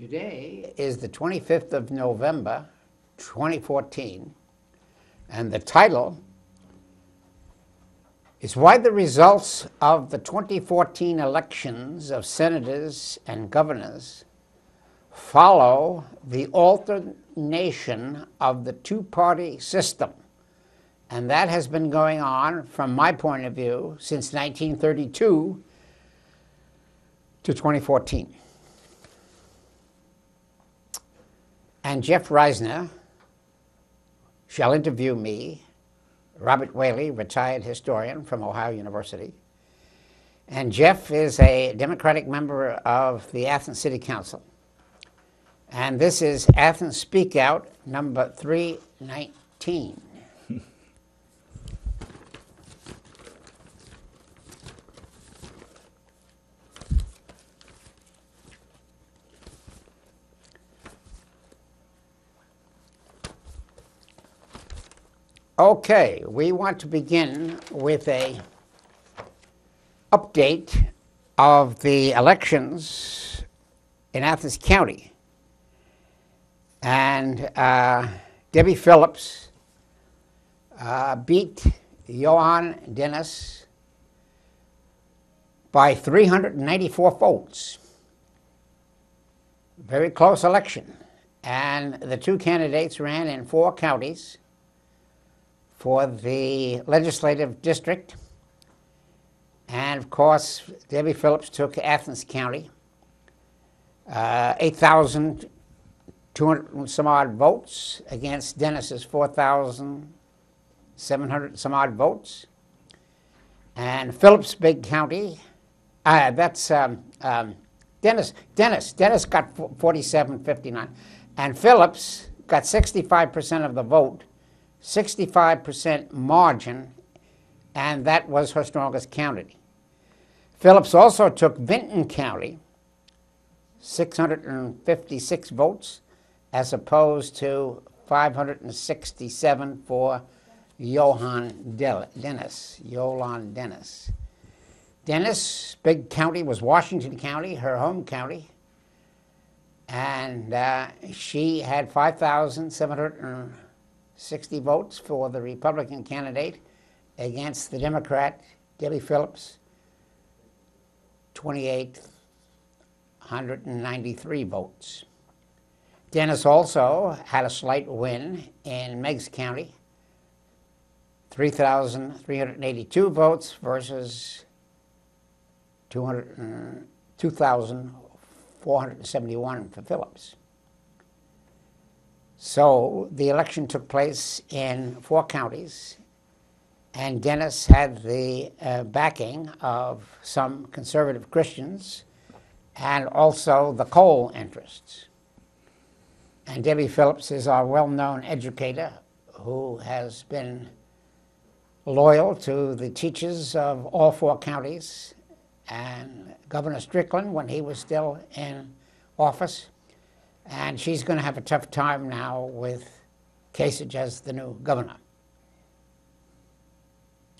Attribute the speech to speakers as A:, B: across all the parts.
A: Today is the 25th of November, 2014, and the title is Why the Results of the 2014 Elections of Senators and Governors Follow the Alternation of the Two-Party System. And that has been going on, from my point of view, since 1932 to 2014. And Jeff Reisner shall interview me, Robert Whaley, retired historian from Ohio University. And Jeff is a Democratic member of the Athens City Council. And this is Athens Speakout number 319. Okay, we want to begin with a update of the elections in Athens County. And Debbie Phillips beat Johan Dennis by 394 votes. Very close election. And the two candidates ran in 4 counties for the legislative district. And of course, Debbie Phillips took Athens County, 8,200 some odd votes against Dennis's 4,700 some odd votes. And Phillips' big county, Dennis got 4759, and Phillips got 65% of the vote, 65% margin, and that was her strongest county. Phillips also took Vinton County, 656 votes, as opposed to 567 for Johan Dennis. Dennis' big county was Washington County, her home county, and she had 5,760 votes for the Republican candidate against the Democrat, Debbie Phillips, 2,893 votes. Dennis also had a slight win in Meigs County, 3,382 votes versus 2,471 for Phillips. So the election took place in 4 counties, and Dennis had the backing of some conservative Christians and also the coal interests. And Debbie Phillips is our well-known educator who has been loyal to the teachers of all 4 counties and Governor Strickland when he was still in office. And she's going to have a tough time now with Kasich as the new governor.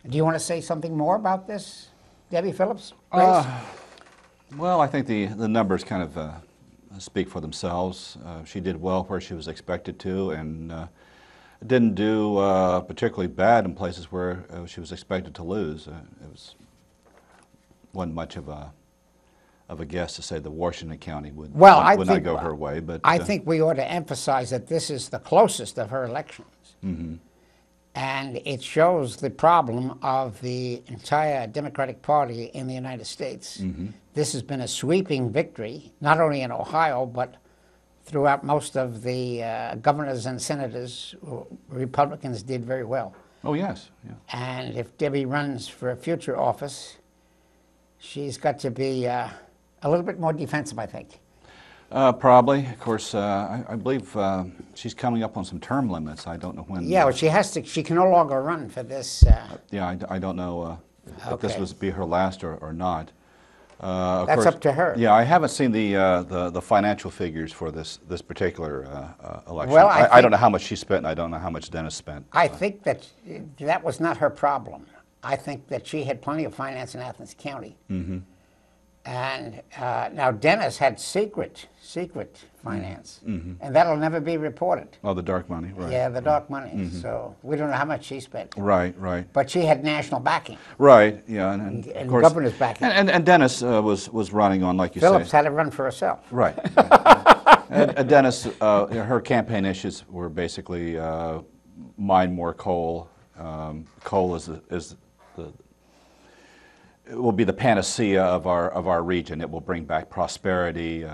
A: Do you want to say something more about this, Debbie Phillips race?
B: Well, I think the numbers kind of speak for themselves. She did well where she was expected to, and didn't do particularly bad in places where she was expected to lose. Wasn't much of a guess to say that Washington County would not go her way. But
A: I think we ought to emphasize that this is the closest of her elections.
B: Mm-hmm.
A: And it shows the problem of the entire Democratic Party in the United States.
B: Mm-hmm.
A: This has been a sweeping victory, not only in Ohio, but throughout most of the governors and senators. Republicans did very well.
B: Oh, yes. Yeah.
A: And if Debbie runs for a future office, she's got to be a little bit more defensive, I think.
B: Probably. Of course, I believe she's coming up on some term limits. I don't know when.
A: Yeah, well, she has to. She can no longer run for this.
B: Yeah, I don't know if this
A: Okay.
B: would be her last or not.
A: That's
B: course,
A: up to her.
B: Yeah, I haven't seen the financial figures for this particular election.
A: Well,
B: I don't know how much she spent, and I don't know how much Dennis spent.
A: I think that was not her problem. I think that she had plenty of finance in Athens County.
B: Mm-hmm.
A: And now Dennis had secret finance, and that'll never be reported.
B: Oh, the dark money, right.
A: Yeah, the dark money. So we don't know how much she spent.
B: Right, right.
A: But she had national backing.
B: Right, yeah. And of course,
A: governor's backing.
B: And Dennis was running on, like you
A: Phillips
B: say.
A: had to run for herself.
B: Right. And Dennis, her campaign issues were basically mine more coal. Coal is it will be the panacea of our region. It will bring back prosperity.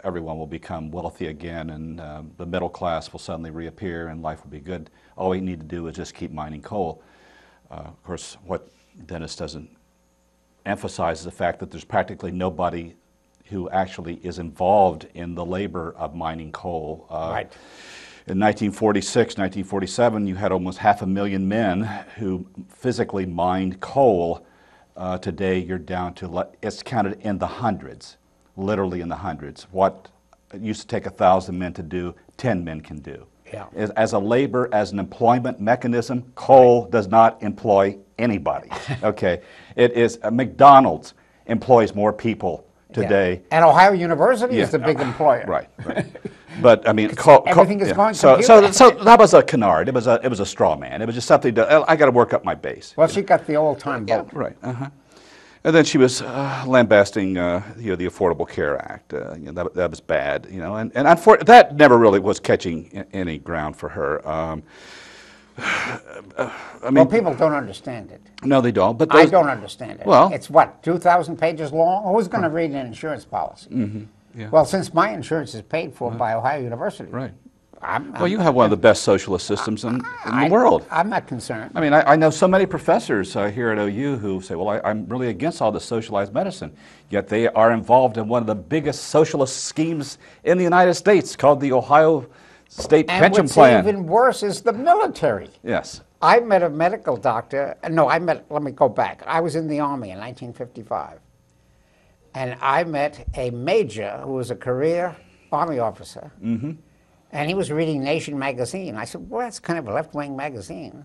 B: Everyone will become wealthy again, and the middle class will suddenly reappear, and life will be good. All we need to do is just keep mining coal. Of course, what Dennis doesn't emphasize is the fact that there's practically nobody who actually is involved in the labor of mining coal.
A: Right.
B: In 1946, 1947, you had almost 500,000 men who physically mined coal. Today, you're down to, it's counted in the hundreds, literally in the hundreds. What it used to take 1,000 men to do, 10 men can do.
A: Yeah.
B: As a labor, as an employment mechanism, coal does not employ anybody. Okay, it is McDonald's employs more people today.
A: Yeah. And Ohio University is the big employer.
B: Right, right. But I mean,
A: everything is going
B: so
A: computer.
B: so that was a canard. It was a straw man. It was just something to, I got to work up my base.
A: Well, she got the old time vote.
B: Right. And then she was lambasting, the Affordable Care Act. That was bad, and that never really was catching any ground for her. I mean,
A: well, people don't understand it.
B: No, they don't. But
A: I don't understand it.
B: Well,
A: it's what, 2,000 pages long? Who's going to read an insurance policy?
B: Yeah.
A: Well, since my insurance is paid for by Ohio University,
B: right. Well, you have one of the best socialist systems in the world.
A: I'm not concerned.
B: I mean, I know so many professors here at OU who say, well, I'm really against all this socialized medicine, yet they are involved in one of the biggest socialist schemes in the United States called the Ohio State Pension Plan.
A: And what's even worse is the military.
B: Yes.
A: I met a medical doctor. No, let me go back. I was in the Army in 1955. And I met a major who was a career Army officer. And he was reading Nation magazine. I said, well, that's kind of a left-wing magazine.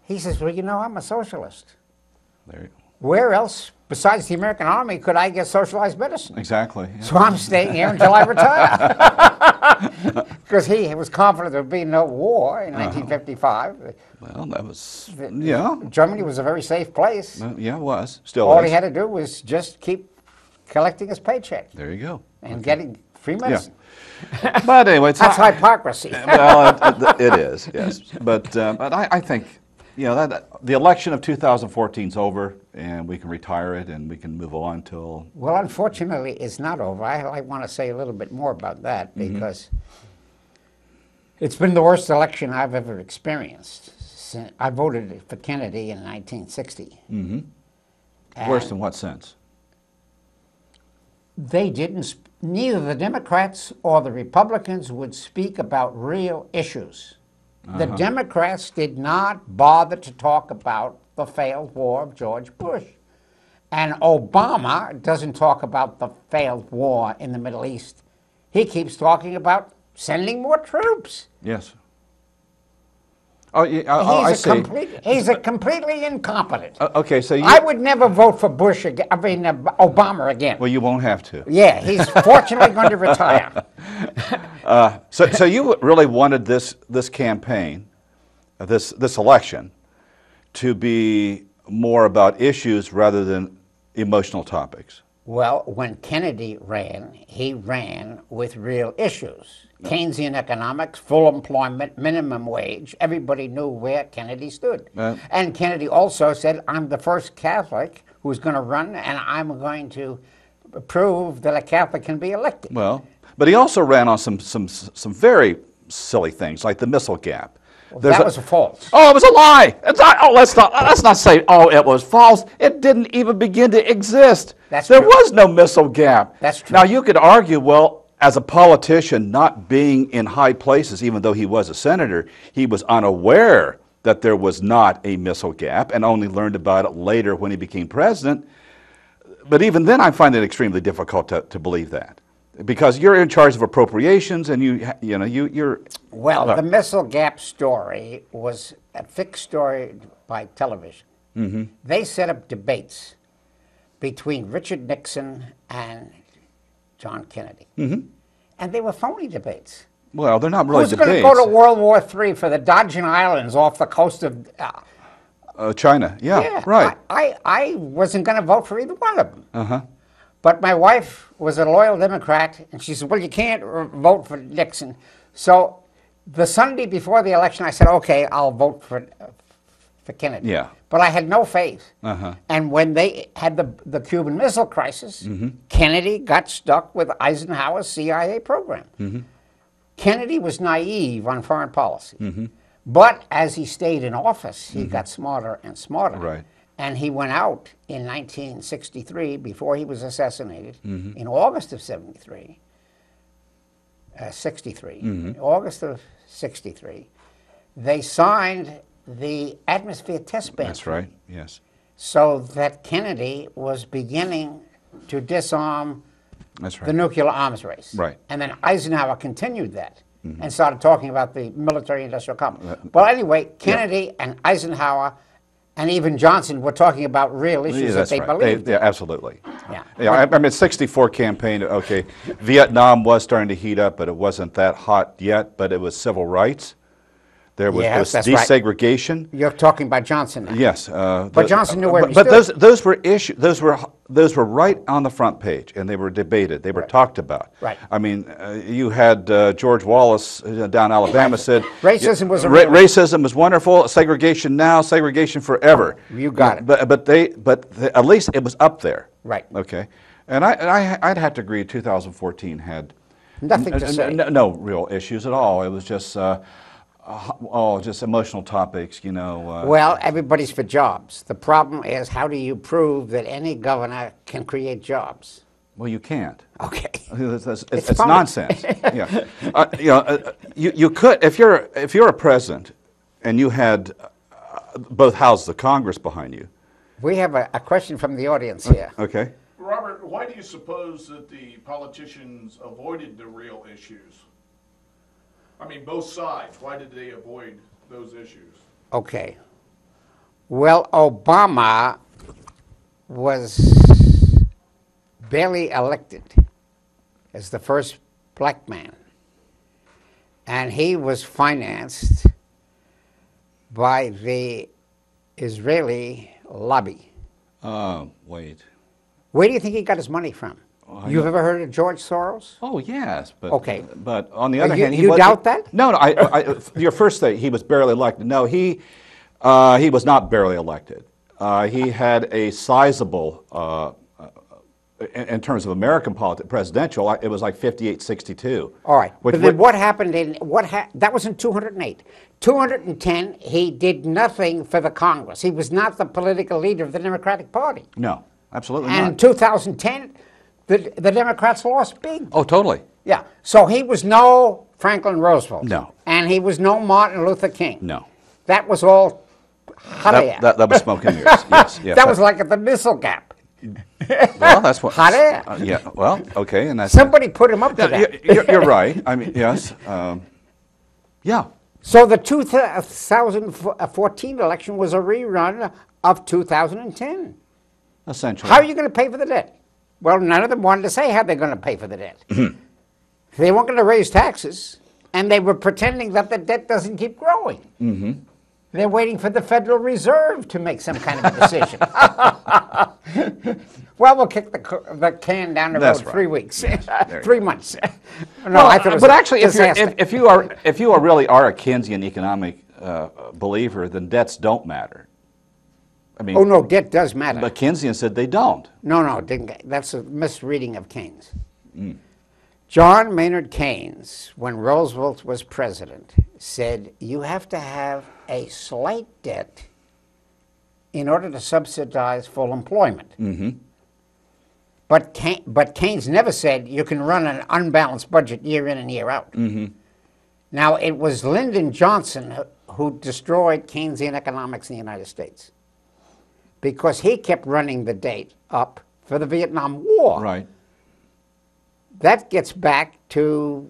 A: He says, well, I'm a socialist.
B: There you go.
A: Where else, besides the American Army, could I get socialized medicine?
B: Exactly. Yeah.
A: So I'm staying here until I retire. Because he was confident there would be no war in 1955.
B: Well, that was, yeah.
A: Germany was a very safe place.
B: Yeah, it was. Still
A: All
B: is.
A: he had to do was just keep collecting his paycheck.
B: There you go.
A: And getting free medicine.
B: Yeah. But anyway,
A: that's hypocrisy.
B: Well, it is, yes. But I think, that the election of 2014 is over, and we can retire it, and we can move on till...
A: Well, unfortunately, it's not over. I want to say a little bit more about that, because it's been the worst election I've ever experienced. I voted for Kennedy in 1960.
B: Worse in what sense?
A: They didn't, neither the Democrats or the Republicans would speak about real issues. The Democrats did not bother to talk about the failed war of George Bush. And Obama doesn't talk about the failed war in the Middle East. He keeps talking about sending more troops.
B: Yes. Oh, yeah, I see.
A: He's a completely incompetent.
B: Okay, so
A: I would never vote for Bush again. I mean, Obama again.
B: Well, you won't have to.
A: Yeah, he's fortunately going to retire.
B: So you really wanted this campaign, this election, to be more about issues rather than emotional topics.
A: Well, when Kennedy ran, he ran with real issues. Keynesian economics, full employment, minimum wage. Everybody knew where Kennedy stood. And Kennedy also said, I'm the first Catholic who's going to run, and I'm going to prove that a Catholic can be elected.
B: Well, but he also ran on some very silly things, like the missile gap.
A: Well, that was false.
B: Oh, it was a lie. It's not, let's not say, oh, it was false. It didn't even begin to exist. There was no missile gap.
A: That's true.
B: Now, you could argue, well, as a politician not being in high places, even though he was a senator, he was unaware that there was not a missile gap and only learned about it later when he became president. But even then, I find it extremely difficult to believe that. Because you're in charge of appropriations, and you're...
A: Well, the missile gap story was a fixed story by television. They set up debates between Richard Nixon and John Kennedy. And they were phony debates.
B: Well, they're not really
A: Who's
B: debates.
A: going to go to World War III for the Dodgin Islands off the coast of...
B: China, yeah, right.
A: I wasn't going to vote for either one of them. But my wife was a loyal Democrat, and she said, well, you can't vote for Nixon. So the Sunday before the election, I said, okay, I'll vote for Kennedy.
B: Yeah.
A: But I had no faith. And when they had the Cuban Missile Crisis, Kennedy got stuck with Eisenhower's CIA program. Kennedy was naive on foreign policy. But as he stayed in office, he got smarter and smarter.
B: Right.
A: And he went out in 1963, before he was assassinated, in August of 63. In August of 63, they signed the atmosphere test ban.
B: That's right, yes.
A: So that Kennedy was beginning to disarm
B: That's right.
A: the nuclear arms race.
B: Right.
A: And then Eisenhower continued that and started talking about the military-industrial complex. Well, anyway, Kennedy and Eisenhower and even Johnson were talking about real issues that they believed.
B: Yeah, absolutely.
A: Yeah.
B: I mean, 64 campaign, okay, Vietnam was starting to heat up, but it wasn't that hot yet, but it was civil rights. There was,
A: Yes, that's
B: desegregation.
A: You're talking about Johnson now.
B: Yes,
A: But Johnson knew where he
B: but
A: stood.
B: those were issues. Those were right on the front page, and they were debated. They were talked about.
A: Right.
B: I mean, you had George Wallace down Alabama said
A: Racism was a
B: racism was wonderful. Segregation now, segregation forever.
A: You got it.
B: But at least it was up there.
A: Right.
B: Okay. And I'd have to agree. 2014 had
A: Nothing to say.
B: no real issues at all. It was just. Just emotional topics, you know.
A: Well, everybody's for jobs. The problem is, how do you prove that any governor can create jobs?
B: Well, you can't.
A: Okay.
B: It's nonsense. Yeah. You could, if you're a president and you had both houses of Congress behind you.
A: We have a question from the audience here.
B: Okay.
C: Robert, why do you suppose that the politicians avoided the real issues? I mean, both sides. Why did they avoid those issues?
A: Okay. Well, Obama was barely elected as the first black man. And he was financed by the Israeli lobby.
B: Wait.
A: Where do you think he got his money from? You've ever heard of George Soros?
B: Oh yes, but
A: okay.
B: But on the other hand,
A: you doubt that?
B: No, no. Your first thing, he was barely elected. No, he was not barely elected. He had a sizable, in terms of American politics, presidential. It was like 58-62.
A: All right. But then what happened that was in 208. 210, he did nothing for the Congress. He was not the political leader of the Democratic Party.
B: No, absolutely
A: not. And in 2010. The Democrats lost big.
B: Oh, totally.
A: Yeah. So he was no Franklin Roosevelt.
B: No.
A: And he was no Martin Luther King.
B: No.
A: That was all hot air.
B: That was smoke and mirrors. Yes.
A: That was like at the missile gap.
B: Well, that's what.
A: Hot air.
B: Yeah. Well, okay, and that's.
A: Somebody put him up to that.
B: You're right. I mean, yes. Yeah.
A: So the 2014 election was a rerun of 2010.
B: Essentially.
A: How are you going to pay for the debt? Well, none of them wanted to say how they're going to pay for the debt. They weren't going to raise taxes, and they were pretending that the debt doesn't keep growing. They're waiting for the Federal Reserve to make some kind of a decision. Well, we'll kick the can down the road 3 weeks,
B: Yes,
A: 3 months. No,
B: well,
A: I thought it was
B: but actually,
A: disaster.
B: if you really are a Keynesian economic believer, then debts don't matter. I mean,
A: oh, no, debt does matter.
B: But Keynesian said they don't.
A: No, that's a misreading of Keynes. John Maynard Keynes, when Roosevelt was president, said you have to have a slight debt in order to subsidize full employment. But Keynes never said you can run an unbalanced budget year in and year out. Now, it was Lyndon Johnson who destroyed Keynesian economics in the United States, because he kept running the debt up for the Vietnam War.
B: Right.
A: That gets back to,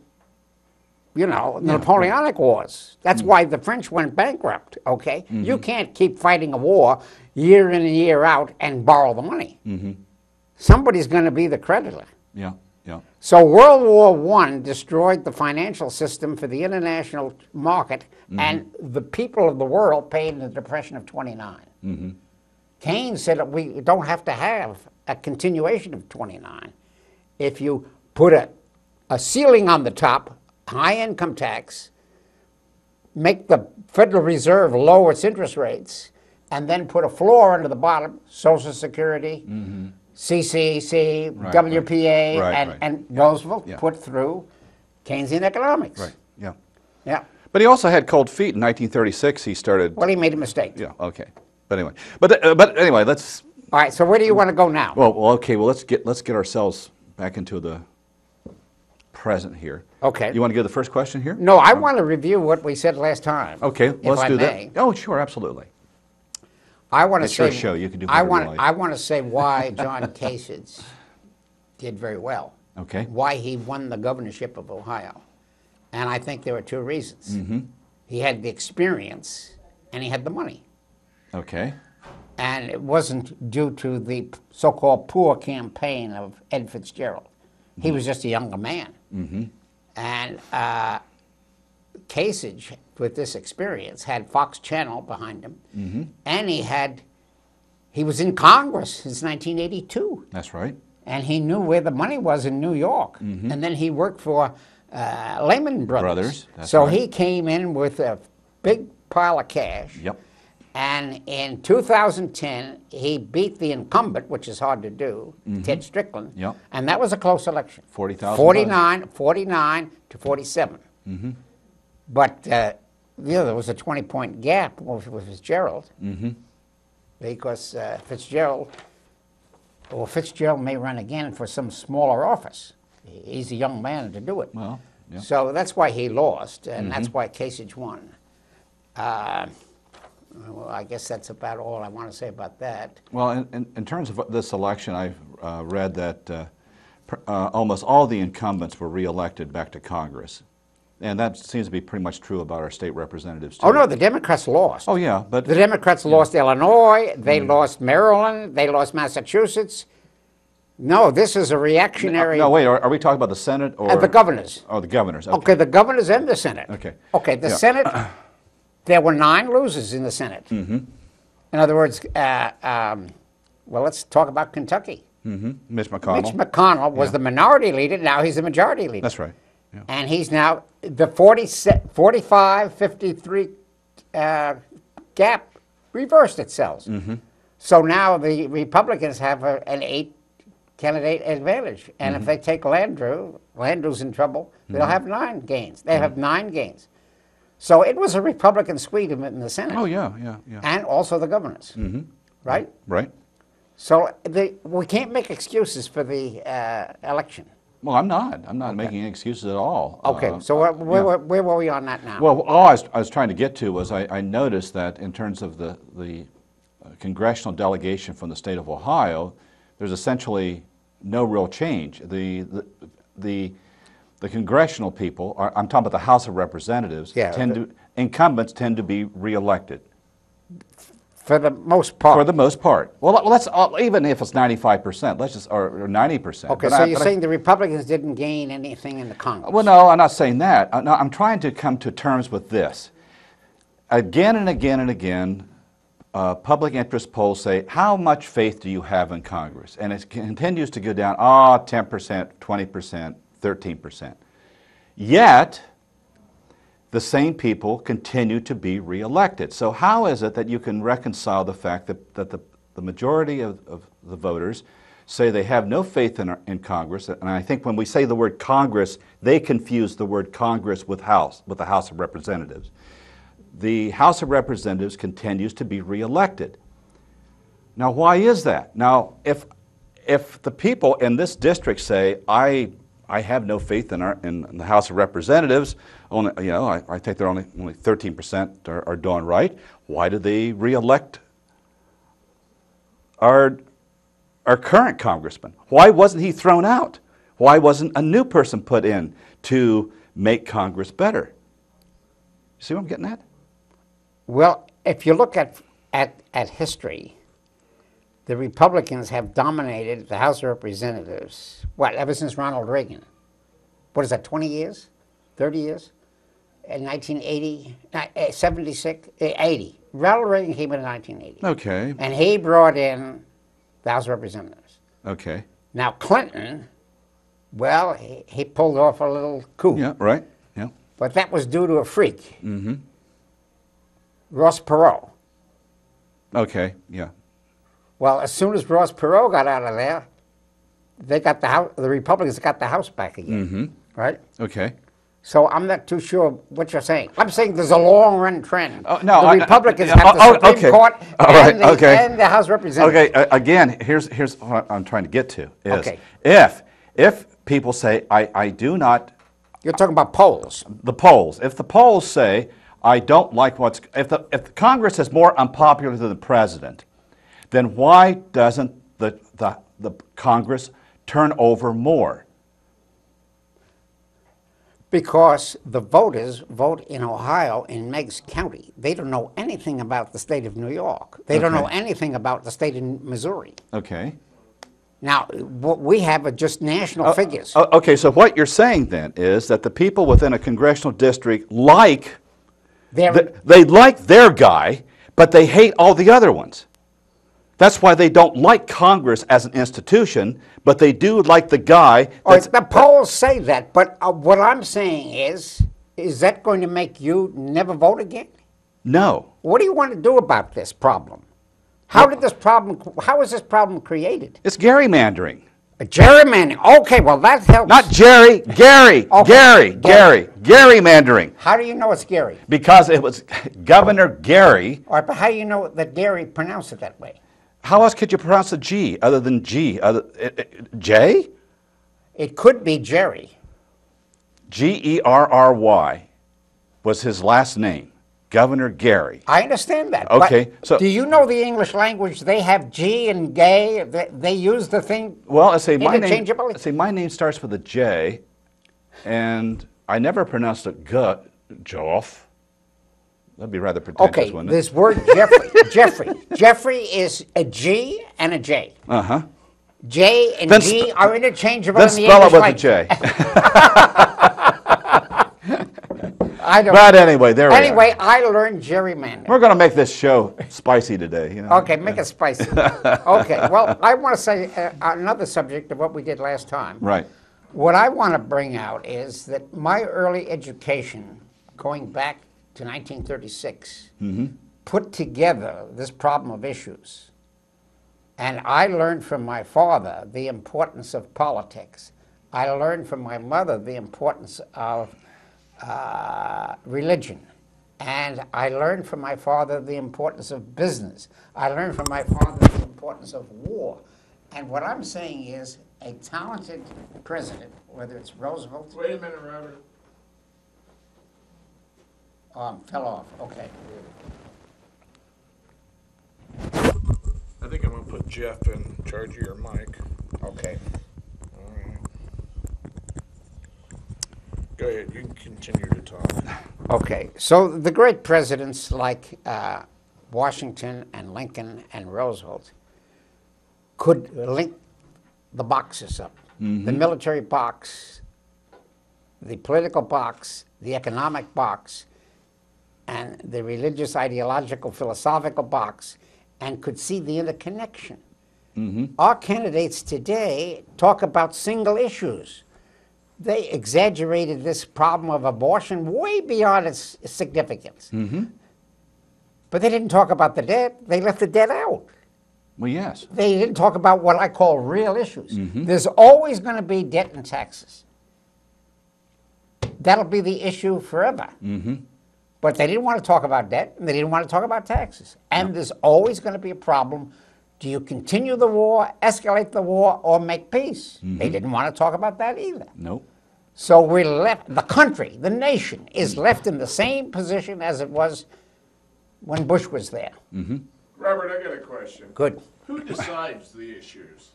A: the Napoleonic Wars. That's why the French went bankrupt, okay? You can't keep fighting a war year in and year out and borrow the money. somebody's going to be the creditor.
B: Yeah, yeah.
A: So World War I destroyed the financial system for the international market, and the people of the world paid in the Depression of 29. Keynes said that we don't have to have a continuation of 29. If you put a ceiling on the top, high income tax, make the Federal Reserve lower its interest rates, and then put a floor under the bottom, Social Security, CCC,
B: Right,
A: WPA,
B: right.
A: and Roosevelt
B: Yeah.
A: put through Keynesian economics.
B: Right, yeah.
A: Yeah.
B: But he also had cold feet. In 1936, he started.
A: Well, he made a mistake.
B: Yeah, okay. But anyway, but anyway, let's.
A: All right. So where do you want to go now?
B: Well, okay. Well, let's get ourselves back into the present here.
A: Okay.
B: You want to give the first question here?
A: No, I want to review what we said last time.
B: Okay,
A: if
B: let's
A: I
B: do
A: may.
B: that. Oh, sure, absolutely.
A: I want to
B: It's
A: say.
B: your show. You can do
A: I
B: whatever you like.
A: I want to say why John Kasich did very well.
B: Okay.
A: Why he won the governorship of Ohio, and I think there are two reasons.
B: Mm-hmm.
A: He had the experience, and he had the money,
B: Okay.
A: and it wasn't due to the so-called poor campaign of Ed Fitzgerald. He was just a younger man, and Kasich, with this experience, had Fox Channel behind him, and he was in Congress since 1982,
B: That's right.
A: and he knew where the money was in New York. And then he worked for Lehman Brothers.
B: That's
A: So
B: right.
A: he came in with a big pile of cash.
B: Yep.
A: And in 2010, he beat the incumbent, which is hard to do, Ted Strickland.
B: Yep.
A: And that was a close election.
B: 40,000
A: 49 to 47. But there was a 20-point gap with Fitzgerald. Because Fitzgerald may run again for some smaller office. He's a young man to do it.
B: Well, yeah.
A: So that's why he lost, and that's why Kasich won. Well, I guess that's about all I want to say about that.
B: Well, in terms of this election, I've read that almost all the incumbents were reelected back to Congress. And that seems to be pretty much true about our state representatives, too.
A: Oh, no, the Democrats lost.
B: Oh, yeah, but...
A: The Democrats lost Illinois, they lost Maryland, they lost Massachusetts. No, this is a reactionary...
B: No, wait, are we talking about the Senate or...
A: the governors.
B: Oh, the governors, okay.
A: Okay, the governors and the Senate.
B: Okay.
A: Okay, the
B: Yeah.
A: Senate, there were 9 losers in the Senate. In other words, well, let's talk about Kentucky.
B: Mitch McConnell.
A: Mitch McConnell was the minority leader, now he's the majority leader.
B: That's right. Yeah.
A: And he's now, the 45-53 gap reversed itself. So now the Republicans have an 8-candidate advantage. And if they take Landrew's in trouble, they'll have 9 gains. They have 9 gains. So it was a Republican sweep in the Senate.
B: Oh, yeah.
A: And also the governors. Right?
B: Right.
A: So we can't make excuses for the election.
B: Well, I'm not making any excuses at all.
A: Okay, so where were we on that now?
B: Well, all I was trying to get to was I noticed that in terms of the congressional delegation from the state of Ohio, there's essentially no real change. The congressional people, I'm talking about the House of Representatives, incumbents tend to be reelected.
A: For the most part.
B: For the most part. Well, let's even if it's 95%, let's just or 90%.
A: Okay, so you're saying the Republicans didn't gain anything in the Congress?
B: Well, no, I'm not saying that. No, I'm trying to come to terms with this. Again and again and again, public interest polls say, how much faith do you have in Congress? And it continues to go down, 10%, 20%, 13%. Yet, the same people continue to be reelected. So how is it that you can reconcile the fact that the majority of the voters say they have no faith in Congress, and I think when we say the word Congress, they confuse the word Congress with the House of Representatives. The House of Representatives continues to be reelected. Now, why is that? Now, if the people in this district say, I have no faith in the House of Representatives, only, I think they're only 13% are doing right, why did they reelect our current congressman? Why wasn't he thrown out? Why wasn't a new person put in to make Congress better? See what I'm getting at?
A: Well, if you look at history, the Republicans have dominated the House of Representatives, what, ever since Ronald Reagan? What is that, 20 years? 30 years? In 1980, 76, 80. Ronald Reagan came in 1980.
B: Okay.
A: And he brought in the House of Representatives.
B: Okay.
A: Now, Clinton, well, he pulled off a little coup.
B: Yeah, right. Yeah.
A: But that was due to a freak. Ross Perot.
B: Okay. Yeah.
A: Well, as soon as Ross Perot got out of there, they got the House, the Republicans got the House back again. Right?
B: Okay.
A: So I'm not too sure what you're saying. I'm saying there's a long-run trend.
B: Oh, no,
A: the Republicans have the Supreme
B: okay.
A: Court
B: All right,
A: and the House of Representatives.
B: Okay, again, here's what I'm trying to get to is
A: Okay.
B: if people say, I do not,
A: You're talking about polls.
B: the polls, if the polls say, I don't like if the Congress is more unpopular than the president, then why doesn't the Congress turn over more?
A: Because the voters vote in Ohio, in Meigs County. They don't know anything about the state of New York. They don't know anything about the state of Missouri.
B: Okay.
A: Now, what we have are just national figures.
B: Okay, so what you're saying then is that the people within a congressional district like, they like their guy, but they hate all the other ones. That's why they don't like Congress as an institution, but they do like the guy.
A: The polls say that, but what I'm saying is that going to make you never vote again?
B: No.
A: What do you want to do about this problem? How is this problem created?
B: It's gerrymandering.
A: Gerrymandering. Okay, well that helps.
B: Not Jerry, Gary,
A: Okay.
B: Gary, gerrymandering.
A: How do you know it's Gary?
B: Because it was Governor Gary.
A: All right, but how do you know that Gary pronounced it that way?
B: How else could you pronounce a G other than G? J?
A: It could be Jerry.
B: Gerry was his last name. Governor Gary.
A: I understand that.
B: Okay,
A: but
B: so
A: do you know the English language? They have G and gay. They use the thing
B: well, I say
A: interchangeably.
B: my name starts with a J, and I never pronounced it Joff. That'd be rather pretentious,
A: Okay,
B: wouldn't it?
A: this word Jeffrey is a G and a J. J and
B: Then
A: G are interchangeable
B: Then
A: in the
B: spell it
A: English
B: with a
A: language.
B: J.
A: I don't.
B: But anyway, there we are.
A: Anyway, I learned gerrymandering.
B: We're going to make this show spicy today. You know?
A: Okay, make it spicy. Okay, well, I want to say another subject of what we did last time.
B: Right.
A: What I want to bring out is that my early education, going back to 1936, put together this problem of issues. And I learned from my father the importance of politics. I learned from my mother the importance of religion. And I learned from my father the importance of business. I learned from my father the importance of war. And what I'm saying is a talented president, whether it's Roosevelt...
C: Wait a minute, Robert.
A: fell off, okay.
C: I think I'm going to put Jeff in charge of your mic.
A: Okay.
C: All right. Go ahead, you can continue to talk.
A: Okay, so the great presidents like Washington and Lincoln and Roosevelt could link the boxes up. The military box, the political box, the economic box, and the religious, ideological, philosophical box, and could see the interconnection. Our candidates today talk about single issues. They exaggerated this problem of abortion way beyond its significance. But they didn't talk about the debt. They left the debt out.
B: Well, yes.
A: They didn't talk about what I call real issues. There's always going to be debt and taxes. That'll be the issue forever. But they didn't want to talk about debt, and they didn't want to talk about taxes. And there's always going to be a problem. Do you continue the war, escalate the war, or make peace? They didn't want to talk about that either.
B: Nope.
A: So we're left, the country, the nation, is left in the same position as it was when Bush was there.
C: Robert, I got a question.
A: Good.
C: Who decides the issues,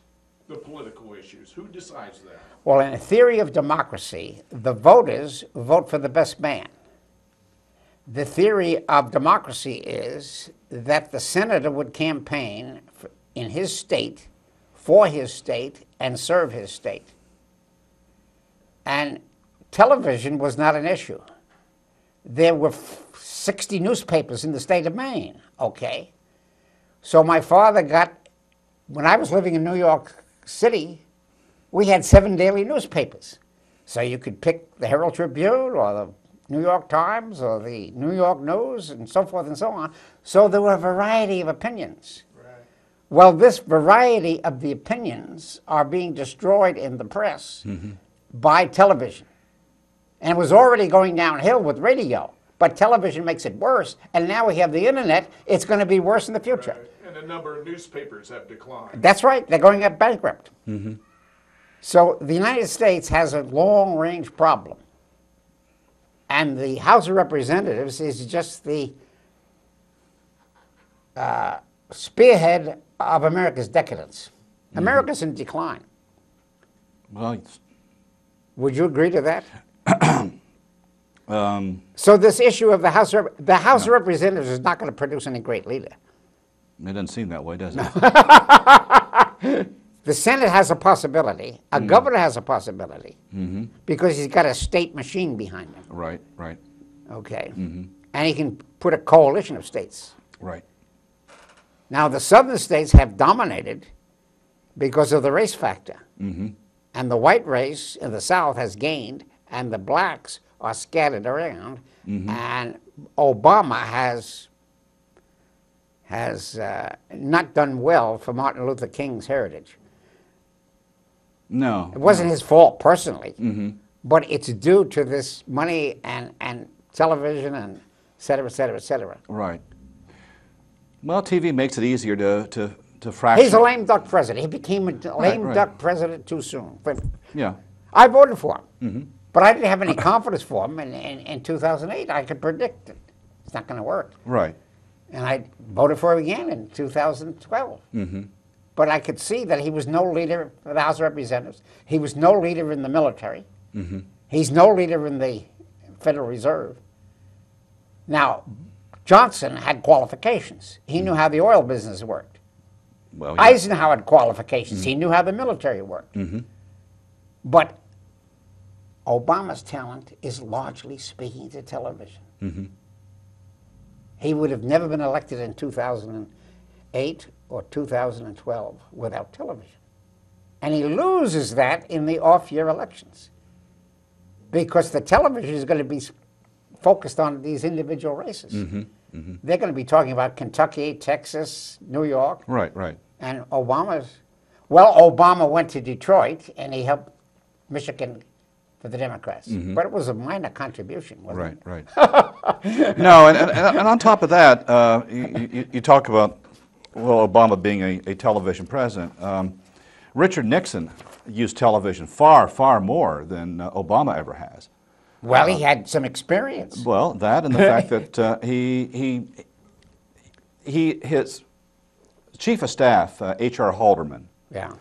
C: the political issues? Who decides that?
A: Well, in a theory of democracy, the voters vote for the best man. The theory of democracy is that the senator would campaign in his state, for his state, and serve his state. And television was not an issue. There were 60 newspapers in the state of Maine, okay? So my father got, when I was living in New York City, we had 7 daily newspapers. So you could pick the Herald Tribune or the New York Times or the New York News and so forth and so on. So there were a variety of opinions.
C: Right.
A: Well, this variety of the opinions are being destroyed in the press by television. And it was already going downhill with radio, but television makes it worse. And now we have the internet, it's going to be worse in the future.
C: Right. And the number of newspapers have declined.
A: That's right, they're going up bankrupt. So the United States has a long-range problem. And the House of Representatives is just the spearhead of America's decadence. America's in decline.
B: Well,
A: Would you agree to that? So this issue of the House of Representatives is not going to produce any great leader.
B: it doesn't seem that way, does it?
A: The Senate has a possibility. A governor has a possibility because he's got a state machine behind him.
B: Right, right,
A: Okay, and he can put a coalition of states.
B: right.
A: Now the southern states have dominated because of the race factor, and the white race in the South has gained, and the blacks are scattered around, and Obama has not done well for Martin Luther King's heritage.
B: No.
A: It wasn't his fault personally, but it's due to this money and television and et cetera, et cetera, et cetera.
B: Right. Well, TV makes it easier to fraction.
A: He's a lame duck president. He became a lame
B: right.
A: duck president too soon. But
B: Yeah.
A: I voted for him, but I didn't have any confidence for him in 2008. I could predict it. It's not going to work.
B: Right.
A: And I voted for him again in 2012. But I could see that he was no leader for the House of Representatives. He was no leader in the military. He's no leader in the Federal Reserve. Now, Johnson had qualifications. He knew how the oil business worked.
B: Well, yeah.
A: Eisenhower had qualifications. He knew how the military worked. But Obama's talent is largely speaking to television. He would have never been elected in 2008 or 2012 without television. And he loses that in the off-year elections because the television is going to be focused on these individual races. They're going to be talking about Kentucky, Texas, New York.
B: Right, right.
A: And Obama went to Detroit and he helped Michigan for the Democrats. But it was a minor contribution, wasn't it?
B: Right, right. No, and on top of that, you talk about, well, Obama being a television president. Richard Nixon used television far, far more than Obama ever has.
A: Well, he had some experience.
B: Well, that and the fact that his chief of staff, H.R. Haldeman,
A: Yeah.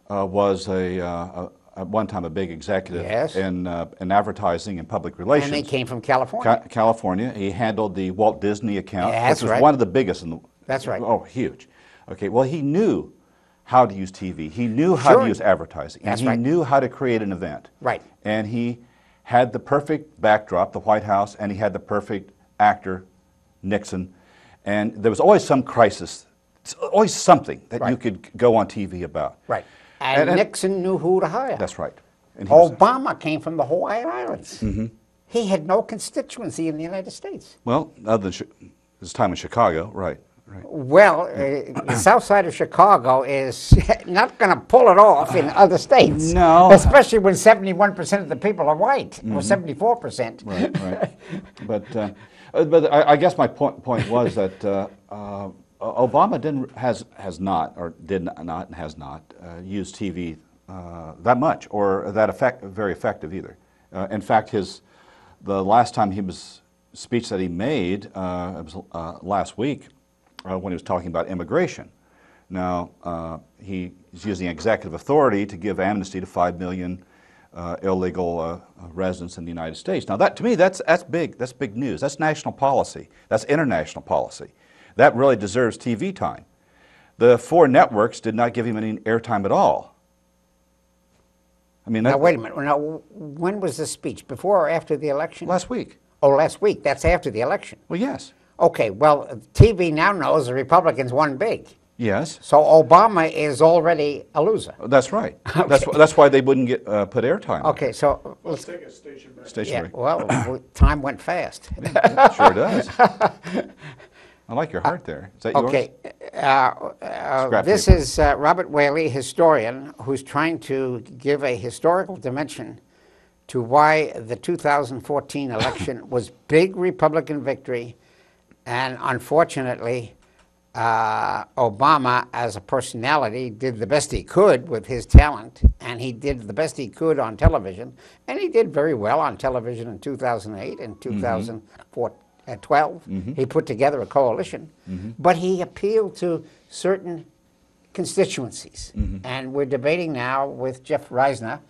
B: was at one time a big executive
A: Yes.
B: in advertising and public relations.
A: And they came from California.
B: California. He handled the Walt Disney account,
A: Yeah, that's
B: which was
A: right.
B: one of the biggest in the.
A: That's right.
B: Oh, huge. Okay. Well, he knew how to use TV. He knew how
A: Sure.
B: to use advertising, and
A: That's
B: he
A: right.
B: knew how to create an event.
A: Right.
B: And he had the perfect backdrop, the White House, and he had the perfect actor, Nixon. And there was always some crisis, always something that you
A: Right.
B: could go on TV about.
A: Right. And Nixon knew who to hire.
B: That's right. And he was-
A: Obama came from the Hawaiian Islands. He had no constituency in the United States.
B: well, other than his time in Chicago, right, right.
A: Well, the south side of Chicago is not going to pull it off in other states.
B: No.
A: Especially when 71% of the people are white, or 74%.
B: Right, right. But I guess my point was that Obama has not used TV that much or very effective either. In fact, the last time speech that he made it was last week when he was talking about immigration. Now he's using executive authority to give amnesty to 5 million illegal residents in the United States. Now, to me, that's big. That's big news. That's national policy. That's international policy. That really deserves TV time. The 4 networks did not give him any airtime at all. I mean,
A: Now, wait a minute. Now, when was this speech? Before or after the election?
B: last week.
A: Oh, last week. That's after the election.
B: Well, yes.
A: Okay, well, TV now knows the Republicans won big.
B: Yes.
A: So Obama is already a loser.
B: That's right.
A: Okay.
B: That's why they wouldn't get put airtime.
A: Okay, so
C: Let's take a station break.
B: Station
A: yeah,
B: break.
A: well, time went fast.
B: Sure does. I like your heart there. Is that yours?
A: Okay,
B: Scrap
A: this
B: paper.
A: is Robert Whaley, historian, who's trying to give a historical dimension to why the 2014 election was big Republican victory, and unfortunately, Obama, as a personality, did the best he could with his talent, and he did the best he could on television, and he did very well on television in 2008 and 2012. He put together a coalition, but he appealed to certain constituencies, and we're debating now with Jeff Reisner,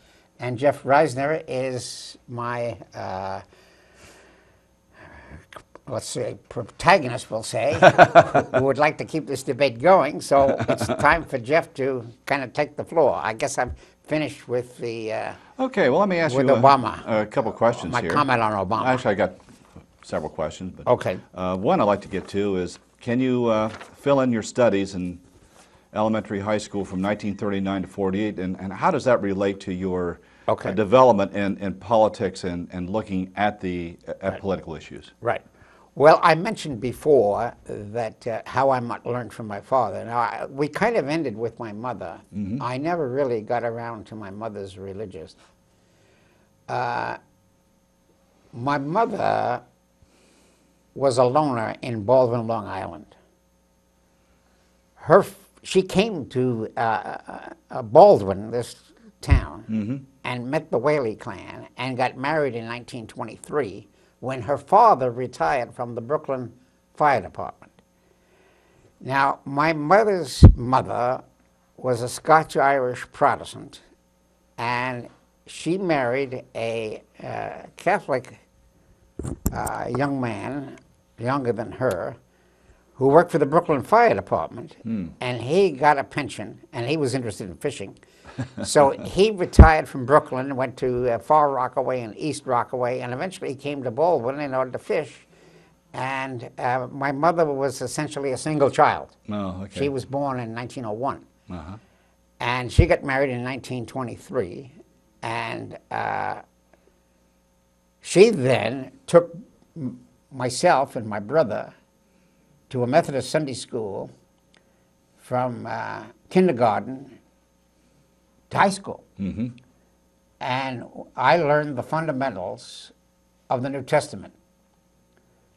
A: and Jeff Reisner is my let's say, protagonist, we'll say, who would like to keep this debate going. So it's time for Jeff to kind of take the floor. I guess I'm finished with the
B: Okay, well, let me ask you
A: with Obama.
B: a couple questions
A: my
B: here.
A: comment on Obama.
B: Actually, I got several questions. But,
A: Okay.
B: one I'd like to get to is, can you fill in your studies in elementary, high school from 1939 to 48, and how does that relate to your
A: Okay.
B: development in politics and looking at the political issues?
A: Right. Well, I mentioned before that how I learned from my father. Now, we kind of ended with my mother. I never really got around to my mother's religious. My mother was a loner in Baldwin, Long Island. She came to Baldwin, this town, and met the Whaley clan and got married in 1923 when her father retired from the Brooklyn Fire Department. Now, my mother's mother was a Scotch-Irish Protestant, and she married a Catholic young man, younger than her, who worked for the Brooklyn Fire Department, and he got a pension, and he was interested in fishing. So he retired from Brooklyn and went to Far Rockaway and East Rockaway, and eventually he came to Baldwin in order to fish. And my mother was essentially a single child.
B: Oh, okay.
A: She was born in 1901.
B: Uh-huh.
A: And she got married in 1923. And she then took myself and my brother to a Methodist Sunday school from kindergarten to high school. And I learned the fundamentals of the New Testament.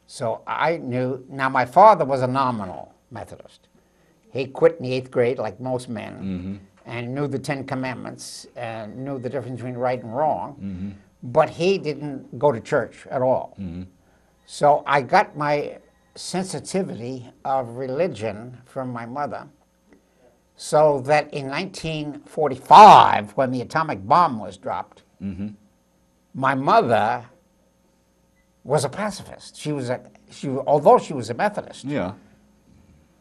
A: So I knew, now my father was a nominal Methodist. He quit in the 8th grade like most men and knew the 10 Commandments and knew the difference between right and wrong, but he didn't go to church at all. So I got my sensitivity of religion from my mother, so that in 1945, when the atomic bomb was dropped, my mother was a pacifist. Although she was a Methodist,
B: Yeah.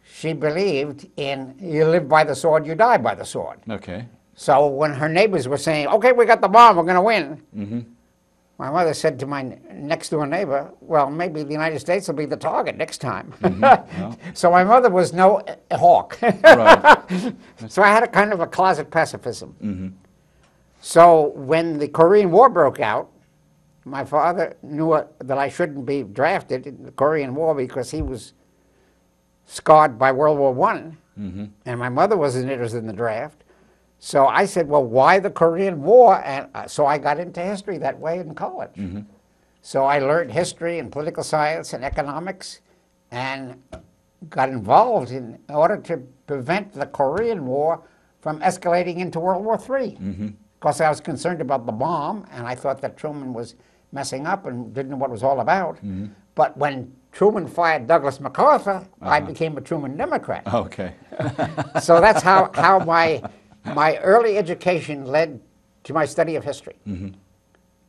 A: she believed in you live by the sword, you die by the sword.
B: Okay.
A: So when her neighbors were saying, okay, we got the bomb, we're going to win, my mother said to my next door neighbor, well, maybe the United States will be the target next time. So my mother was no hawk.
B: Right.
A: So I had a kind of a closet pacifism. So when the Korean War broke out, my father knew that I shouldn't be drafted in the Korean War because he was scarred by World War I, and my mother wasn't interested in the draft. So I said, well, why the Korean War? And so I got into history that way in college. So I learned history and political science and economics and got involved in order to prevent the Korean War from escalating into World War III. Because I was concerned about the bomb, and I thought that Truman was messing up and didn't know what it was all about. But when Truman fired Douglas MacArthur, I became a Truman Democrat.
B: Okay.
A: So that's how my early education led to my study of history.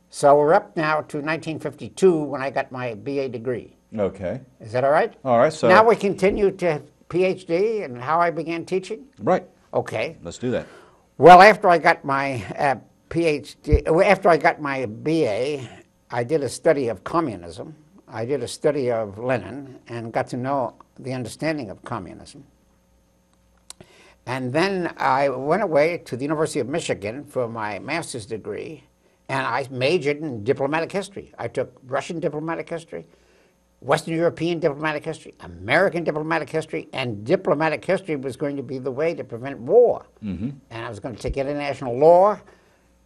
A: So we're up now to 1952 when I got my BA degree.
B: Okay.
A: Is that all right?
B: All right. So
A: Now we continue to PhD and how I began teaching?
B: Right.
A: Okay.
B: Let's do that.
A: Well, after I got my PhD, after I got my BA, I did a study of communism. I did a study of Lenin and got to know the understanding of communism. And then I went away to the University of Michigan for my master's degree, and I majored in diplomatic history. I took Russian diplomatic history, Western European diplomatic history, American diplomatic history, and diplomatic history was going to be the way to prevent war. And I was going to take international law,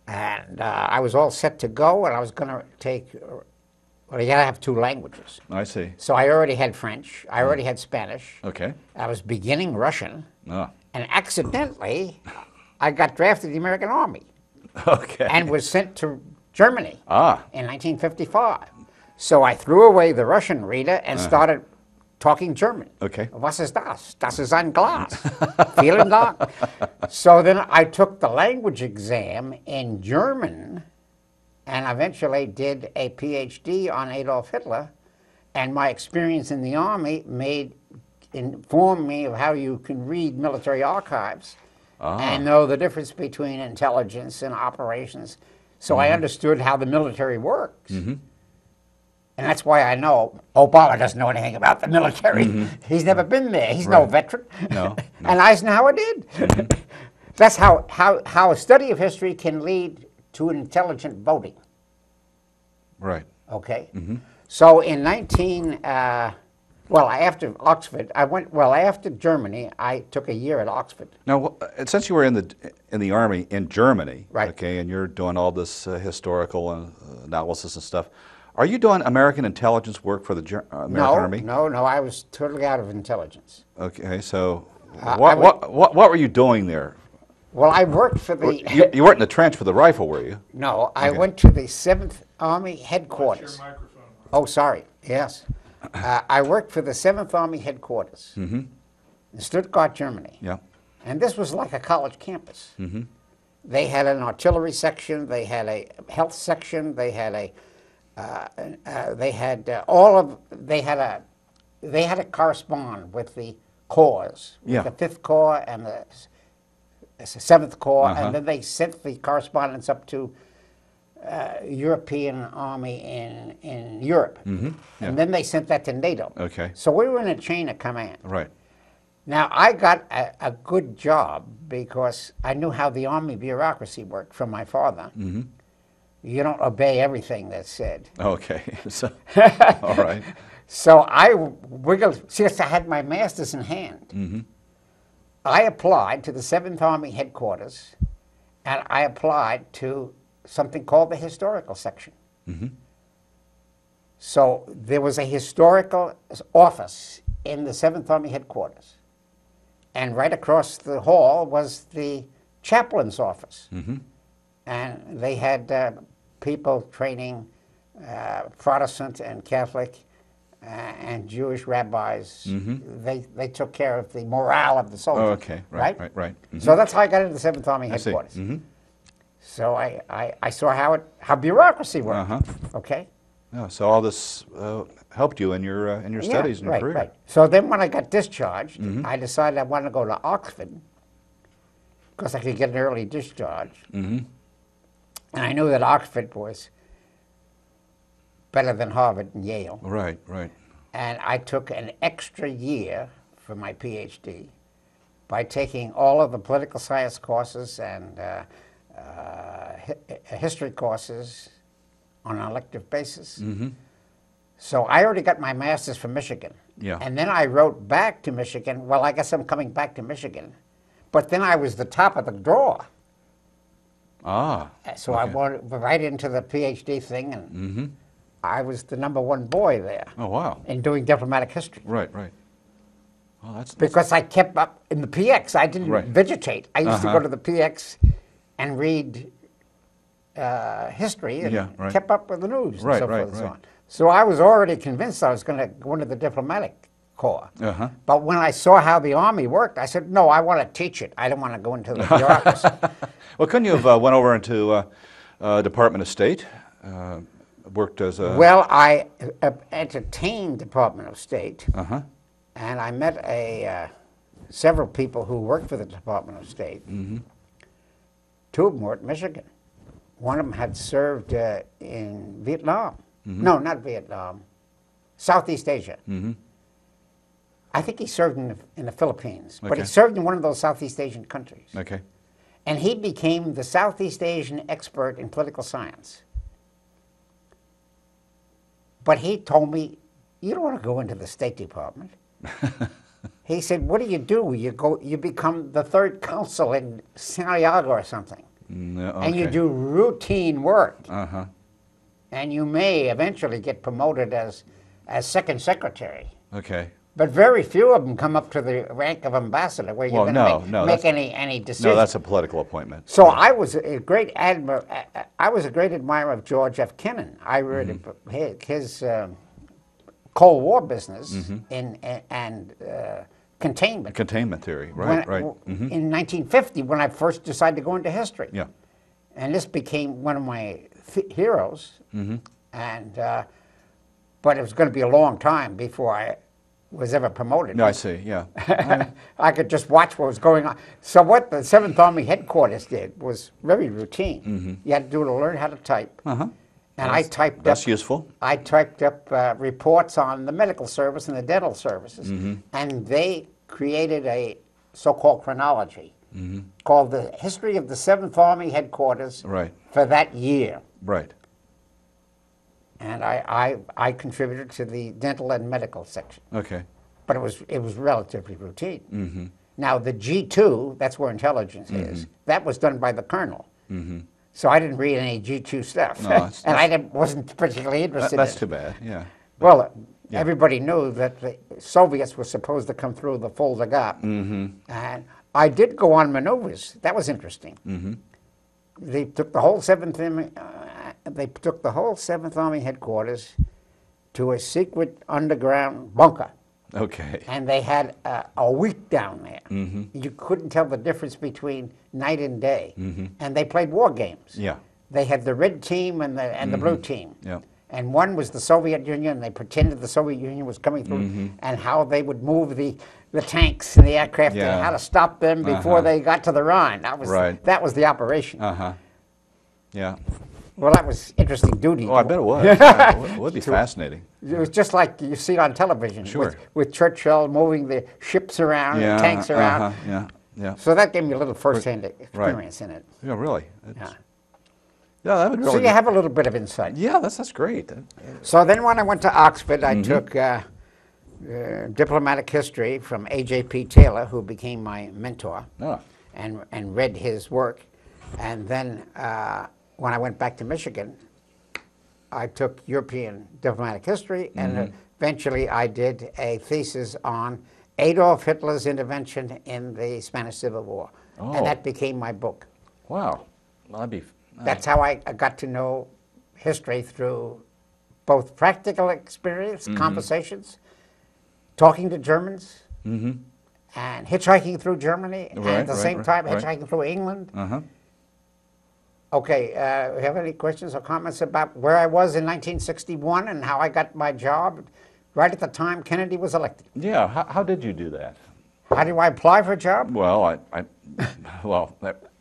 A: and I was all set to go, and I was going to take, well, you got to have 2 languages.
B: I see.
A: So I already had French, I already had Spanish,
B: Okay.
A: I was beginning Russian,
B: Ah.
A: and accidentally, I got drafted to the American Army
B: Okay.
A: and was sent to Germany
B: Ah.
A: in 1955. So I threw away the Russian reader and started talking German.
B: Okay.
A: Was ist das? Das ist ein Glas. Vielen Dank. So then I took the language exam in German and eventually did a PhD on Adolf Hitler. And my experience in the Army informed me of how you can read military archives and know the difference between intelligence and operations. So I understood how the military works. And that's why I know Obama doesn't know anything about the military. He's never been there. He's no veteran.
B: No.
A: And Eisenhower did. That's how a study of history can lead to intelligent voting.
B: Right.
A: Okay? So in after Oxford, after Germany, I took a year at Oxford.
B: Now, since you were in the Army in Germany,
A: Right.
B: okay, and you're doing all this historical analysis and stuff, are you doing American intelligence work for the American Army?
A: No, I was totally out of intelligence.
B: Okay, so
A: I
B: what were you doing there?
A: Well, I worked for the...
B: You weren't in the trench for the rifle, were you?
A: No, I went to the 7th Army headquarters.
C: Your microphone.
A: Oh, sorry, yes. I worked for the 7th Army headquarters in Stuttgart, Germany.
B: Yeah.
A: And this was like a college campus. They had an artillery section, they had a health section, they had they had to correspond with the corps, with
B: Yeah.
A: the 5th Corps and the 7th Corps, and then they sent the correspondence up to European Army in Europe. And then they sent that to NATO.
B: Okay.
A: So we were in a chain of command.
B: Right.
A: Now, I got a good job because I knew how the Army bureaucracy worked from my father. You don't obey everything that's said.
B: Okay. So, all right.
A: So I wiggled, since I had my master's in hand, I applied to the 7th Army headquarters, and I applied to something called the historical section. So there was a historical office in the 7th Army headquarters, and right across the hall was the chaplain's office. And they had people training Protestant and Catholic and Jewish rabbis. They took care of the morale of the soldiers.
B: Oh, okay. Right.
A: So that's how I got into the 7th Army
B: I see.
A: headquarters. So I saw how bureaucracy worked. Okay.
B: Yeah, so all this helped you in your studies and your career.
A: Right. So then when I got discharged, I decided I wanted to go to Oxford because I could get an early discharge. And I knew that Oxford was better than Harvard and Yale.
B: Right.
A: And I took an extra year for my PhD by taking all of the political science courses and history courses on an elective basis. So I already got my master's from Michigan.
B: Yeah.
A: And then I wrote back to Michigan, well, I guess I'm coming back to Michigan. But then I was the top of the draw.
B: Ah.
A: So I went right into the PhD thing, and I was the #1 boy there.
B: Oh, wow.
A: In doing diplomatic history.
B: Right. Well, that's
A: Because I kept up in the PX. I didn't vegetate. I used to go to the PX and read history and kept up with the news and so forth and so on. So I was already convinced I was going to go into the diplomatic corps. But when I saw how the Army worked, I said, no, I want to teach it. I don't want to go into the bureaucracy.
B: Well, couldn't you have went over into Department of State, worked as a...
A: Well, I entertained Department of State, and I met several people who worked for the Department of State. Two of them were at Michigan. One of them had served in Vietnam. No, not Vietnam. Southeast Asia. I think he served in the Philippines, but he
B: Okay.
A: served in one of those Southeast Asian countries.
B: Okay.
A: And he became the Southeast Asian expert in political science. But he told me, you don't want to go into the State Department. He said, what do? You become the third consul in Santiago or something. And you
B: Okay.
A: do routine work.
B: Uh-huh.
A: And you may eventually get promoted as second secretary.
B: Okay.
A: But very few of them come up to the rank of ambassador where you're
B: Well,
A: going to
B: no,
A: make
B: that's-
A: any decisions.
B: No, that's a political appointment.
A: So I was a great admirer of George F. Kennan. I read his Cold War business and containment.
B: Containment theory,
A: When-
B: right, right.
A: In 1950, when I first decided to go into history.
B: Yeah.
A: And this became one of my heroes. And but it was going to be a long time before I was ever promoted.
B: No, I see, yeah.
A: I could just watch what was going on. So what the 7th Army headquarters did was very routine. You had to do to learn how to type.
B: Uh-huh.
A: And I typed
B: That's
A: up,
B: useful.
A: I typed up reports on the medical service and the dental services. And they created a so-called chronology called the History of the 7th Army Headquarters
B: Right.
A: for that year.
B: Right.
A: And I contributed to the dental and medical section.
B: Okay.
A: But it was relatively routine. Now the G2, that's where intelligence is. That was done by the colonel. So I didn't read any G2 stuff,
B: No,
A: and I wasn't particularly interested.
B: That's
A: in
B: too
A: it.
B: bad, yeah.
A: Well, everybody knew that the Soviets were supposed to come through the Fulda Gap, and I did go on maneuvers. That was interesting. They took the whole Seventh Army headquarters to a secret underground bunker.
B: Okay.
A: And they had a week down there. You couldn't tell the difference between night and day. And they played war games.
B: Yeah.
A: They had the red team and the blue team.
B: Yeah.
A: And one was the Soviet Union, and they pretended the Soviet Union was coming through, and how they would move the tanks and the aircraft
B: Yeah.
A: and how to stop them before they got to the Rhine.
B: Right.
A: That was the operation.
B: Uh-huh. Yeah.
A: Well, that was interesting duty.
B: Oh, I bet it was. Yeah, it would be fascinating.
A: It was just like you see it on television
B: Sure.
A: with Churchill moving the ships around
B: Yeah.
A: and tanks around.
B: Yeah. Yeah.
A: So that gave me a little first-hand experience in it.
B: Yeah, really.
A: Yeah.
B: Yeah, that would really
A: So you have a little bit of insight.
B: Yeah, that's great.
A: So then when I went to Oxford, I took diplomatic history from A.J.P. Taylor, who became my mentor,
B: Oh.
A: and read his work. And then when I went back to Michigan, I took European diplomatic history, and eventually I did a thesis on Adolf Hitler's intervention in the Spanish Civil War.
B: Oh.
A: And that became my book.
B: Wow. Well, that'd be
A: That's how I got to know history, through both practical experience, conversations, talking to Germans, and hitchhiking through Germany, and at the same time hitchhiking through England.
B: Uh-huh.
A: Okay, you have any questions or comments about where I was in 1961 and how I got my job right at the time Kennedy was elected?
B: Yeah, how did you do that?
A: How do I apply for a job?
B: Well,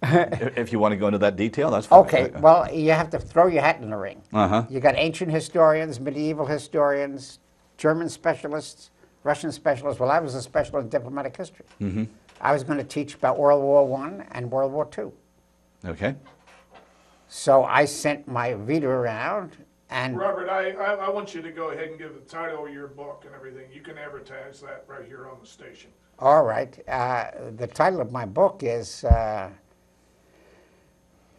B: if you want to go into that detail, that's fine.
A: Okay, well, you have to throw your hat in the ring.
B: Uh-huh.
A: You got ancient historians, medieval historians, German specialists, Russian specialists. Well, I was a specialist in diplomatic history. I was going to teach about World War I and World War II.
B: Okay.
A: So I sent my reader around, and
C: Robert, I want you to go ahead and give the title of your book and everything. You can advertise that right here on the station.
A: all right, the title of my book is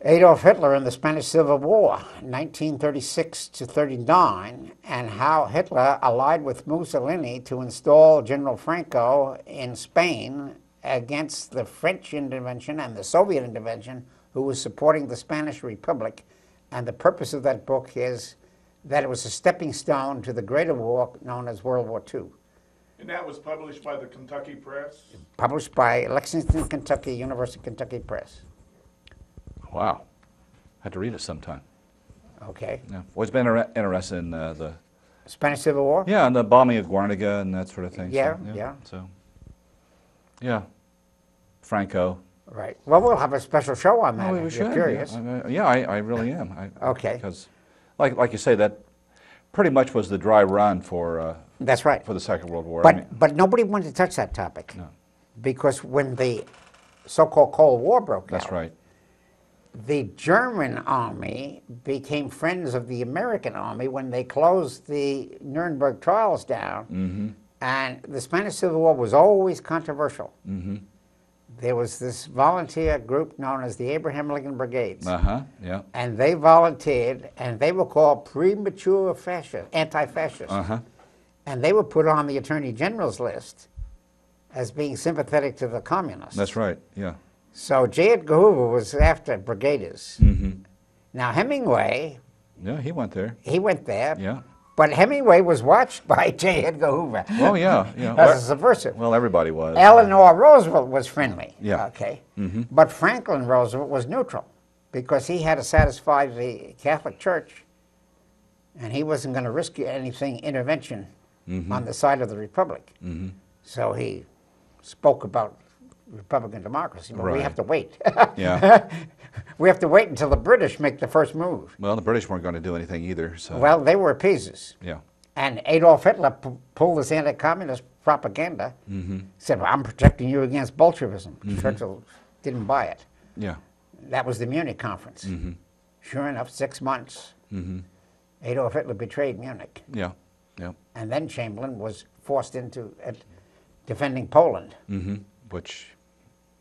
A: Adolf Hitler and the Spanish Civil War, 1936 to 39, and how Hitler allied with Mussolini to install General Franco in Spain against the French intervention and the Soviet intervention, who was supporting the Spanish Republic. And the purpose of that book is that it was a stepping stone to the greater war known as World War II.
C: And that was published by the Kentucky Press?
A: Published by Lexington, Kentucky, University of Kentucky Press.
B: Wow. Had to read it sometime.
A: Okay.
B: Yeah. Always been interested in the
A: Spanish Civil War?
B: Yeah, and the bombing of Guernica and that sort of thing.
A: Yeah,
B: so,
A: yeah.
B: So, yeah, Franco.
A: Right. Well, we'll have a special show on that
B: Oh,
A: if
B: we
A: you're
B: should.
A: curious.
B: Yeah, I really am.
A: Okay.
B: Because, like you say, that pretty much was the dry run for
A: That's right.
B: for the Second World War.
A: But nobody wanted to touch that topic.
B: No.
A: Because when the so-called Cold War broke out,
B: That's right.
A: the German army became friends of the American army when they closed the Nuremberg trials down.
B: Mm-hmm.
A: And the Spanish Civil War was always controversial.
B: Mm-hmm.
A: There was this volunteer group known as the Abraham Lincoln Brigades.
B: Uh-huh, yeah.
A: And they volunteered, and they were called premature fascists, anti-fascists.
B: Uh-huh.
A: And they were put on the Attorney General's list as being sympathetic to the communists.
B: That's right, yeah.
A: So J. Edgar Hoover was after brigaders.
B: Mm-hmm.
A: Now Hemingway,
B: Yeah, he went there.
A: he went there,
B: Yeah.
A: but Hemingway was watched by J. Edgar Hoover
B: Oh, yeah, yeah.
A: as a subversive.
B: Well, everybody was.
A: Eleanor Roosevelt was friendly,
B: Yeah.
A: okay,
B: Mm-hmm.
A: but Franklin Roosevelt was neutral because he had to satisfy the Catholic Church, and he wasn't going to risk anything intervention on the side of the Republic.
B: Mm-hmm.
A: So he spoke about Republican democracy, but we
B: Right.
A: have to wait.
B: Yeah.
A: We have to wait until the British make the first move.
B: Well, the British weren't going to do anything either, so.
A: Well, they were appeasers.
B: Yeah.
A: And Adolf Hitler pulled this anti-communist propaganda, said, well, I'm protecting you against Bolshevism. Churchill didn't buy it.
B: Yeah.
A: That was the Munich conference. Sure enough, 6 months, Adolf Hitler betrayed Munich.
B: Yeah. Yeah.
A: And then Chamberlain was forced into defending Poland.
B: Mm-hmm. Which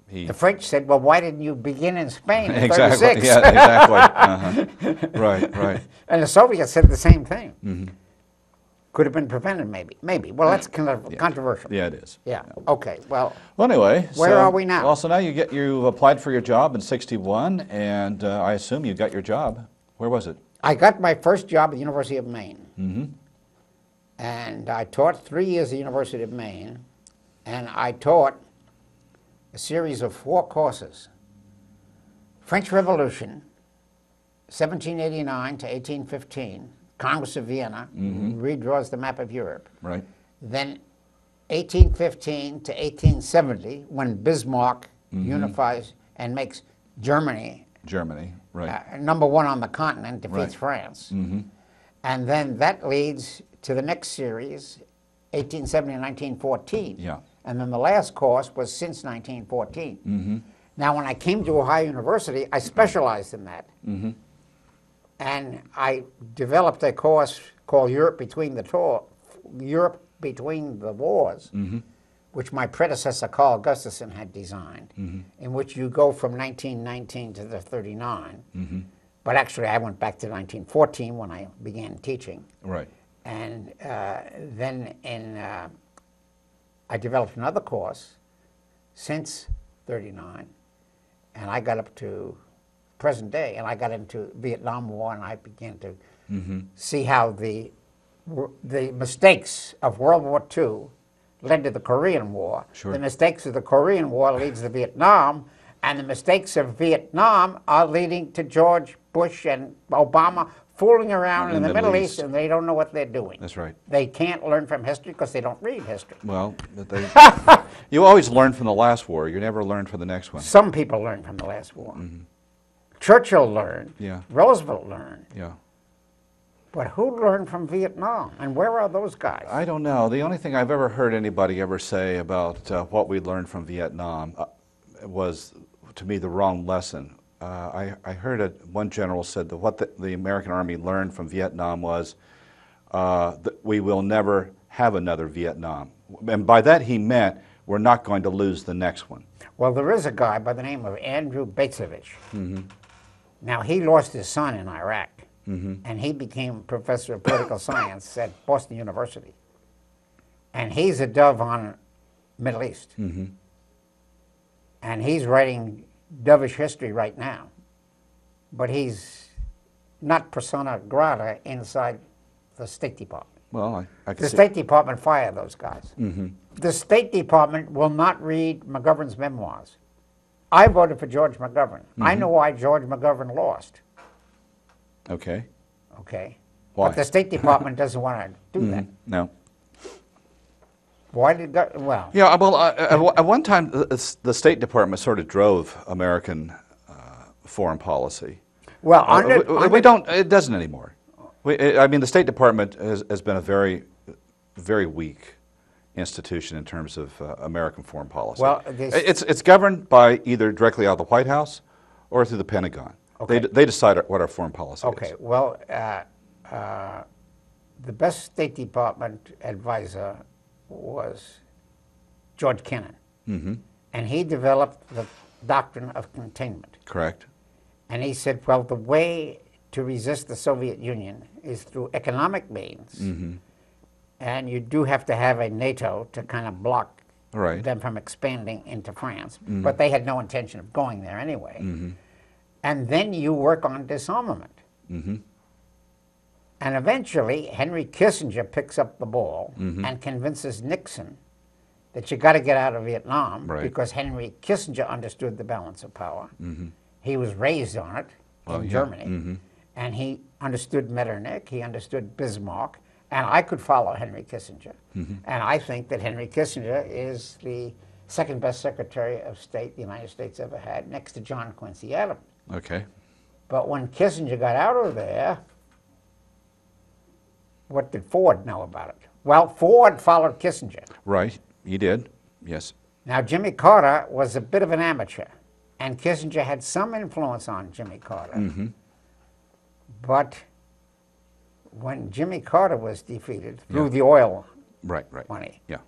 B: he.
A: The French said, well, why didn't you begin in Spain in
B: Exactly.
A: 36?
B: Yeah, exactly. Uh-huh. Right, right.
A: And the Soviets said the same thing. Could have been prevented, maybe. Maybe. Well, that's kind of controversial.
B: Yeah, it is.
A: Yeah. Okay. Well,
B: Well, anyway.
A: Where are we now?
B: Well, so now you applied for your job in '61, and I assume you got your job. Where was it?
A: I got my first job at the University of Maine. And I taught 3 years at the University of Maine, and I taught a series of 4 courses. French Revolution, 1789 to 1815, Congress of Vienna, redraws the map of Europe.
B: Right.
A: Then 1815 to 1870, when Bismarck unifies and makes Germany
B: Germany. Right.
A: #1 on the continent, defeats
B: Right.
A: France. And then that leads to the next series, 1870 and 1914.
B: Yeah.
A: And then the last course was since 1914. Now, when I came to Ohio University, I specialized in that. And I developed a course called Europe Between the Wars, which my predecessor Carl Gustafson had designed, in which you go from 1919 to the 39. But actually, I went back to 1914 when I began teaching.
B: Right.
A: And then I developed another course since 39, and I got up to present day, and I got into Vietnam War, and I began to see how the mistakes of World War II led to the Korean War.
B: Sure.
A: The mistakes of the Korean War leads to Vietnam, and the mistakes of Vietnam are leading to George Bush and Obama fooling around in the Middle East, and they don't know what they're doing.
B: That's right.
A: They can't learn from history because they don't read history.
B: Well, you always learn from the last war. You never learn from the next one.
A: Some people learn from the last war. Churchill learned.
B: Yeah.
A: Roosevelt learned.
B: Yeah.
A: But who learned from Vietnam? And where are those guys?
B: I don't know. The only thing I've ever heard anybody ever say about what we learned from Vietnam was, to me, the wrong lesson. I heard one general said that what the American Army learned from Vietnam was that we will never have another Vietnam. And by that he meant we're not going to lose the next one.
A: Well, there is a guy by the name of Andrew Batesovich. Now, he lost his son in Iraq, and he became professor of political science at Boston University. And he's a dove on Middle East. And he's writing dovish history right now. But he's not persona grata inside the State Department.
B: Well, I can
A: The
B: see.
A: State Department fired those guys. The State Department will not read McGovern's memoirs. I voted for George McGovern. I know why George McGovern lost.
B: Okay.
A: Okay.
B: Why?
A: But the State Department doesn't want to do that.
B: No.
A: Why did that? Well,
B: Yeah, well, at one time, the State Department sort of drove American foreign policy.
A: well,
B: We don't. It doesn't anymore. I mean, the State Department has been a very, very weak institution in terms of American foreign policy.
A: Well,
B: it's governed by either directly out of the White House or through the Pentagon.
A: Okay.
B: They decide what our foreign policy
A: okay.
B: is.
A: Well, the best State Department advisor was George Kennan, and he developed the doctrine of containment.
B: Correct.
A: And he said, well, the way to resist the Soviet Union is through economic means, and you do have to have a NATO to kind of block
B: Right.
A: them from expanding into France, but they had no intention of going there anyway. And then you work on disarmament. And eventually, Henry Kissinger picks up the ball and convinces Nixon that you got to get out of Vietnam,
B: Right.
A: because Henry Kissinger understood the balance of power. He was raised on it in Germany, and he understood Metternich, he understood Bismarck, and I could follow Henry Kissinger. And I think that Henry Kissinger is the second best Secretary of State the United States ever had, next to John Quincy Adams.
B: Okay.
A: But when Kissinger got out of there, what did Ford know about it? Well, Ford followed Kissinger.
B: Right. He did. Yes.
A: Now, Jimmy Carter was a bit of an amateur, and Kissinger had some influence on Jimmy Carter. But when Jimmy Carter was defeated through the oil
B: Right. Right.
A: money,
B: Yeah.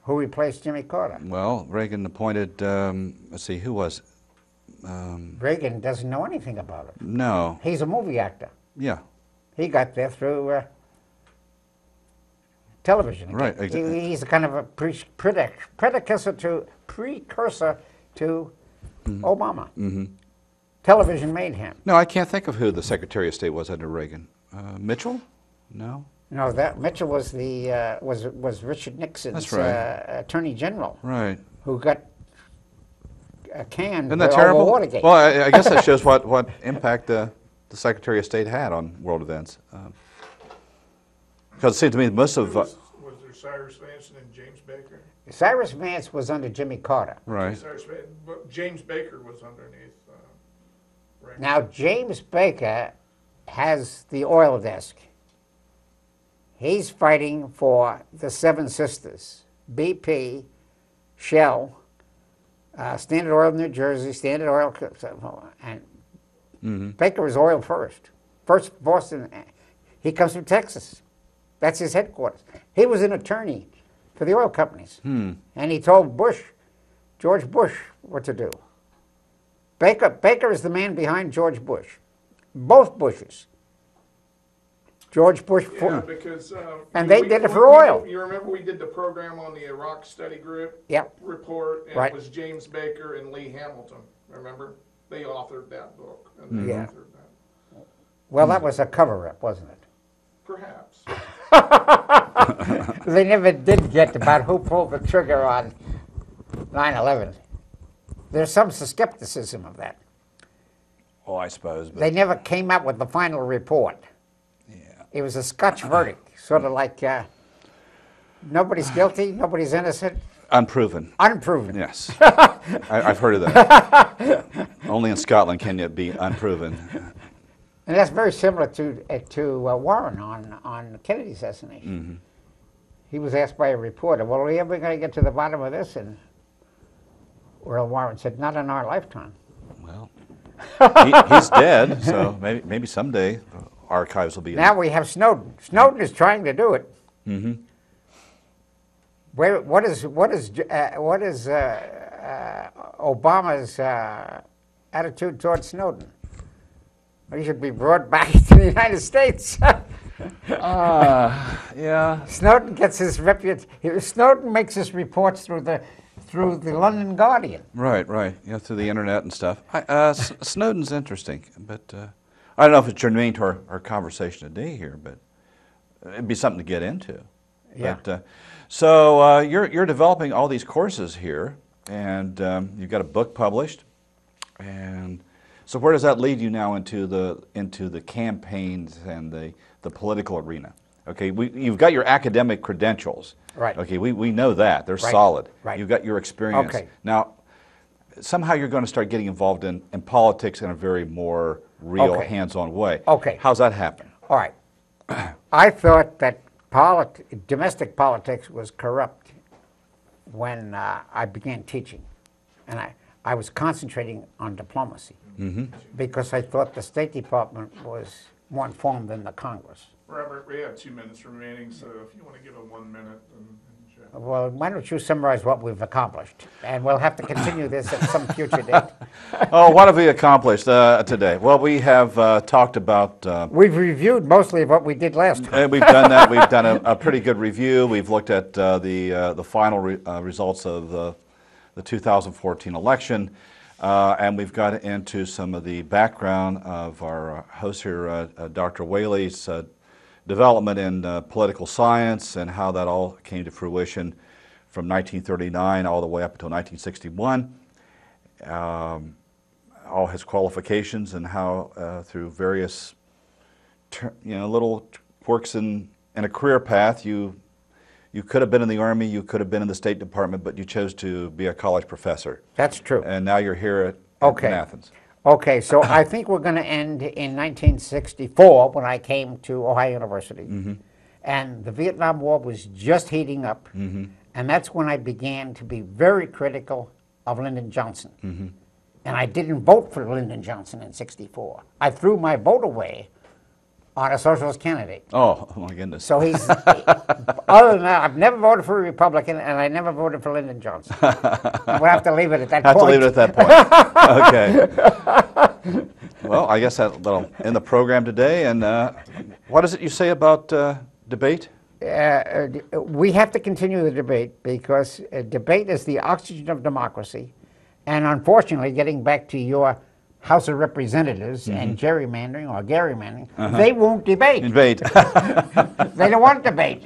A: who replaced Jimmy Carter?
B: Well, Reagan appointed. Let's see, who was?
A: Reagan doesn't know anything about it.
B: No.
A: He's a movie actor.
B: Yeah.
A: He got there through television.
B: Right, exactly.
A: He's a kind of a precursor to Obama. Television made him.
B: No, I can't think of who the Secretary of State was under Reagan. Mitchell? No.
A: No, that Mitchell was the was Richard Nixon's
B: That's right.
A: Attorney General,
B: Right.
A: who got canned
B: Isn't that
A: for
B: terrible?
A: over Watergate.
B: Well, I guess that shows what impact the Secretary of State had on world events. Because it seems to me most of...
C: Was there Cyrus Vance and James Baker?
A: Cyrus Vance was under Jimmy Carter.
B: right.
C: Cyrus Vance, but James Baker was underneath. Reagan.
A: Now, James Baker has the oil desk. He's fighting for the Seven Sisters, BP, Shell, Standard Oil of New Jersey, Standard Oil, and Baker is oil first. First Boston, he comes from Texas. That's his headquarters. He was an attorney for the oil companies. And he told George Bush, what to do. Baker is the man behind George Bush. Both Bushes. George Bush,
C: Yeah, because
A: and they did it for oil.
C: You remember we did the program on the Iraq Study Group
A: Yep.
C: report, and
A: Right.
C: it was James Baker and Lee Hamilton. Remember, they authored that book, and they
A: Yeah.
C: authored that.
A: Well, that was a cover-up, wasn't it?
C: Perhaps.
A: They never did get about who pulled the trigger on 9/11. There's some skepticism of that.
B: Oh, I suppose. But
A: They never came up with the final report.
B: yeah.
A: It was a Scotch verdict, sort of like nobody's guilty, nobody's innocent,
B: Unproven.
A: unproven.
B: Yes. I've heard of that. Only in Scotland can it be unproven.
A: And that's very similar to Warren on the Kennedy assassination. He was asked by a reporter, well, are we ever going to get to the bottom of this? And Earl Warren said, not in our lifetime.
B: Well, he's dead, so maybe someday the archives will be...
A: Now we have Snowden. Snowden is trying to do it. What is Obama's attitude towards Snowden? He should be brought back to the United States.
B: yeah.
A: Snowden gets his reputation. Snowden makes his reports through the London Guardian.
B: Right. Yeah, through the internet and stuff. Snowden's interesting, but I don't know if it's germane to our conversation today here, but it'd be something to get into.
A: Yeah.
B: But, so you're developing all these courses here, and you've got a book published, and So where does that lead you now into the campaigns and the political arena? Okay, you've got your academic credentials.
A: Right.
B: Okay, we know that. They're
A: Right.
B: solid.
A: Right.
B: You've got your experience.
A: Okay.
B: Now, somehow you're going to start getting involved in politics in a very more real,
A: Okay.
B: hands-on way.
A: Okay.
B: How's that happen?
A: All right. I thought that domestic politics was corrupt when I began teaching. And I was concentrating on diplomacy because I thought the State Department was more informed than the Congress.
C: Robert, we have 2 minutes remaining, so if you want to give him 1 minute, then Jeff.
A: Well, why don't you summarize what we've accomplished? And we'll have to continue this at some future date.
B: Oh, what have we accomplished today? Well, we have talked about...
A: We've reviewed mostly of what we did last time.
B: we've done that. We've done a pretty good review. We've looked at the final results of the 2014 election, and we've got into some of the background of our host here, Dr. Whaley's development in political science and how that all came to fruition from 1939 all the way up until 1961. All his qualifications and how through various little quirks in a career path, you could have been in the Army, you could have been in the State Department, but you chose to be a college professor.
A: That's true.
B: And now you're here
A: Okay.
B: in Athens.
A: Okay, so I think we're going to end in 1964 when I came to Ohio University. And the Vietnam War was just heating up. And that's when I began to be very critical of Lyndon Johnson. And I didn't vote for Lyndon Johnson in '64. I threw my vote away on a socialist candidate.
B: Oh, my goodness.
A: So he's, other than that, I've never voted for a Republican, and I never voted for Lyndon Johnson. We'll have to leave it at that point.
B: Have to leave it at that point. Okay. Well, I guess that'll end the program today. And what is it you say about debate?
A: We have to continue the debate because debate is the oxygen of democracy. And unfortunately, getting back to your House of Representatives and gerrymandering or gerrymandering, they won't debate.
B: Debate.
A: They don't want to debate.